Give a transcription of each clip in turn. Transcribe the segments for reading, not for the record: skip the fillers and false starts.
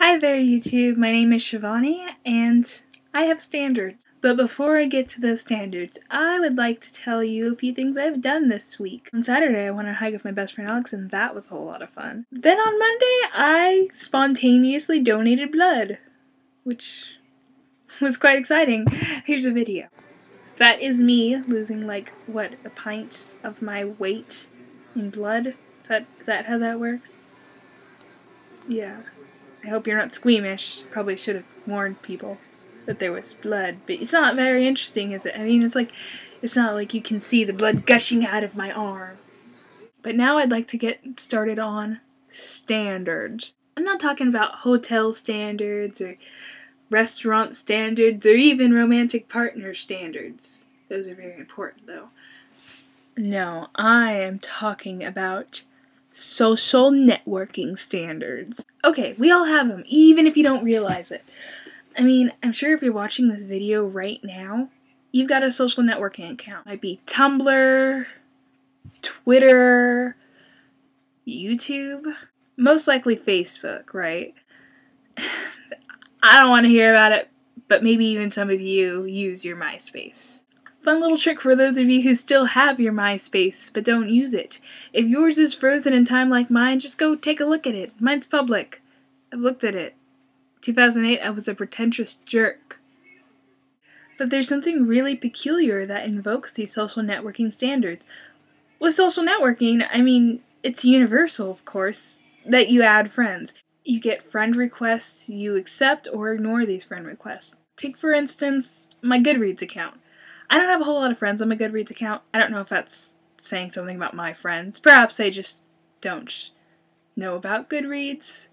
Hi there YouTube, my name is Shavonni and I have standards. But before I get to those standards, I would like to tell you a few things I've done this week. On Saturday I went on a hike with my best friend Alex and that was a whole lot of fun. Then on Monday I spontaneously donated blood, which was quite exciting. Here's a video. That is me losing a pint of my weight in blood. Is that how that works? Yeah. I hope you're not squeamish. Probably should have warned people that there was blood, but it's not very interesting, is it? I mean, it's not like you can see the blood gushing out of my arm. But now I'd like to get started on standards. I'm not talking about hotel standards or restaurant standards or even romantic partner standards. Those are very important, though. No, I am talking about social networking standards. Okay, we all have them, even if you don't realize it. I mean, I'm sure if you're watching this video right now, you've got a social networking account. It might be Tumblr, Twitter, YouTube, most likely Facebook, right? I don't want to hear about it, but maybe even some of you use your MySpace. Fun little trick for those of you who still have your MySpace but don't use it. If yours is frozen in time like mine, just go take a look at it. Mine's public. I've looked at it. 2008, I was a pretentious jerk. But there's something really peculiar that invokes these social networking standards. With social networking, I mean, it's universal, of course, that you add friends. You get friend requests, you accept or ignore these friend requests. Take, for instance, my Goodreads account. I don't have a whole lot of friends on my Goodreads account. I don't know if that's saying something about my friends. Perhaps they just don't know about Goodreads.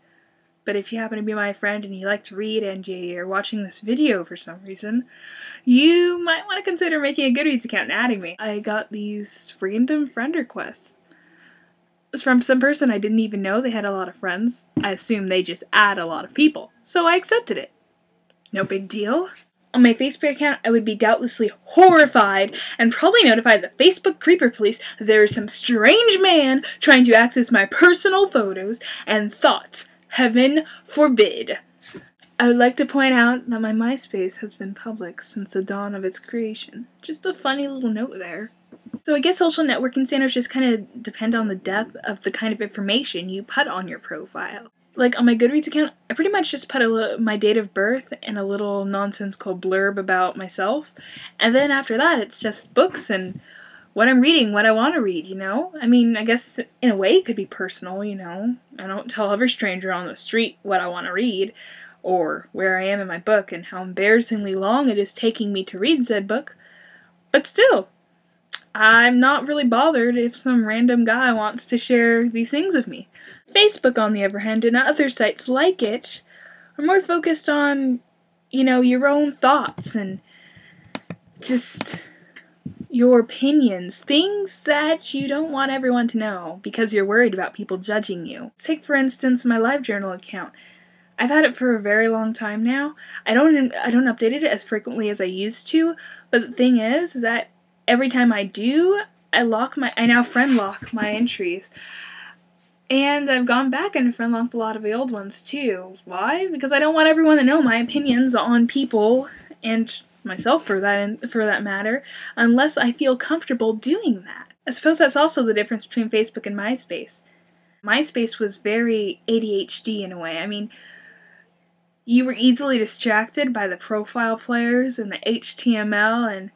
But if you happen to be my friend and you like to read and you're watching this video for some reason, you might want to consider making a Goodreads account and adding me. I got these random friend requests. It was from some person I didn't even know. They had a lot of friends. I assume they just add a lot of people. So I accepted it. No big deal. On my Facebook account, I would be doubtlessly horrified and probably notify the Facebook creeper police that there is some strange man trying to access my personal photos and thoughts. Heaven forbid. I would like to point out that my MySpace has been public since the dawn of its creation. Just a funny little note there. So I guess social networking standards just kind of depend on the depth of the kind of information you put on your profile. Like on my Goodreads account, I pretty much just put my date of birth and a little nonsensical blurb about myself. And then after that, it's just books and what I'm reading, what I want to read, you know? I mean, I guess in a way it could be personal, you know? I don't tell every stranger on the street what I want to read, or where I am in my book and how embarrassingly long it is taking me to read said book. But still, I'm not really bothered if some random guy wants to share these things with me. Facebook, on the other hand, and other sites like it, are more focused on, you know, your own thoughts and just your opinions, things that you don't want everyone to know because you're worried about people judging you. Take, for instance, my LiveJournal account. I've had it for a very long time now. I don't update it as frequently as I used to, but the thing is that every time I do, I now friend lock my entries. And I've gone back and friend locked a lot of the old ones too. Why? Because I don't want everyone to know my opinions on people and myself for that matter, unless I feel comfortable doing that. I suppose that's also the difference between Facebook and MySpace. MySpace was very ADHD in a way. I mean, you were easily distracted by the profile players and the HTML and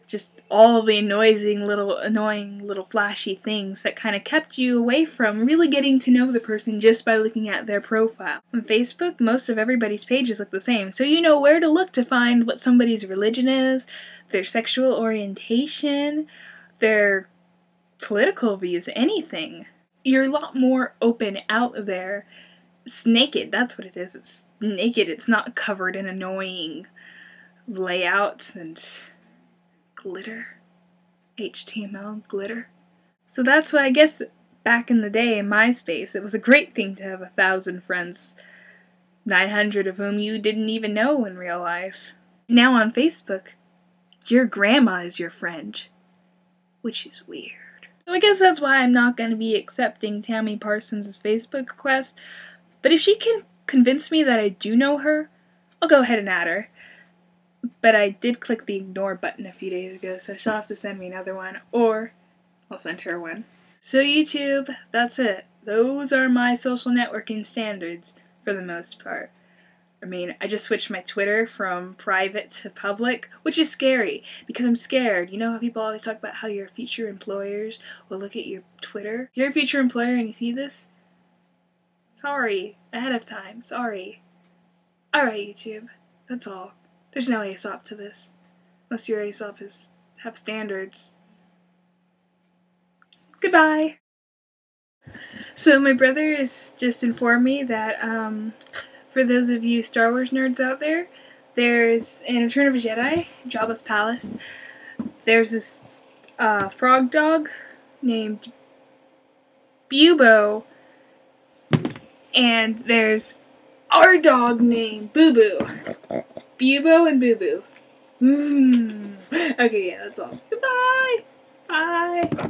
just all the annoying little flashy things that kind of kept you away from really getting to know the person just by looking at their profile. On Facebook, most of everybody's pages look the same, so you know where to look to find what somebody's religion is, their sexual orientation, their political views, anything. You're a lot more open out there. It's naked, that's what it is. It's naked, it's not covered in annoying layouts and glitter. HTML glitter. So that's why I guess back in the day in MySpace, it was a great thing to have 1,000 friends, 900 of whom you didn't even know in real life. Now on Facebook, your grandma is your friend, which is weird. So I guess that's why I'm not going to be accepting Tammy Parsons' Facebook request, but if she can convince me that I do know her, I'll go ahead and add her. But I did click the ignore button a few days ago, so she'll have to send me another one, or I'll send her one. So YouTube, that's it. Those are my social networking standards, for the most part. I mean, I just switched my Twitter from private to public, which is scary, because I'm scared. You know how people always talk about how your future employers will look at your Twitter? If you're a future employer and you see this, sorry, ahead of time, sorry. Alright, YouTube, that's all. There's no Aesop to this, unless your Aesop have standards. Goodbye! So my brother has just informed me that, for those of you Star Wars nerds out there, there's, in Return of a Jedi, Jabba's Palace, there's this frog dog named Bubo, and there's our dog named Boo Boo. Bubo and Boo Boo. Okay, yeah, that's all. Goodbye! Bye!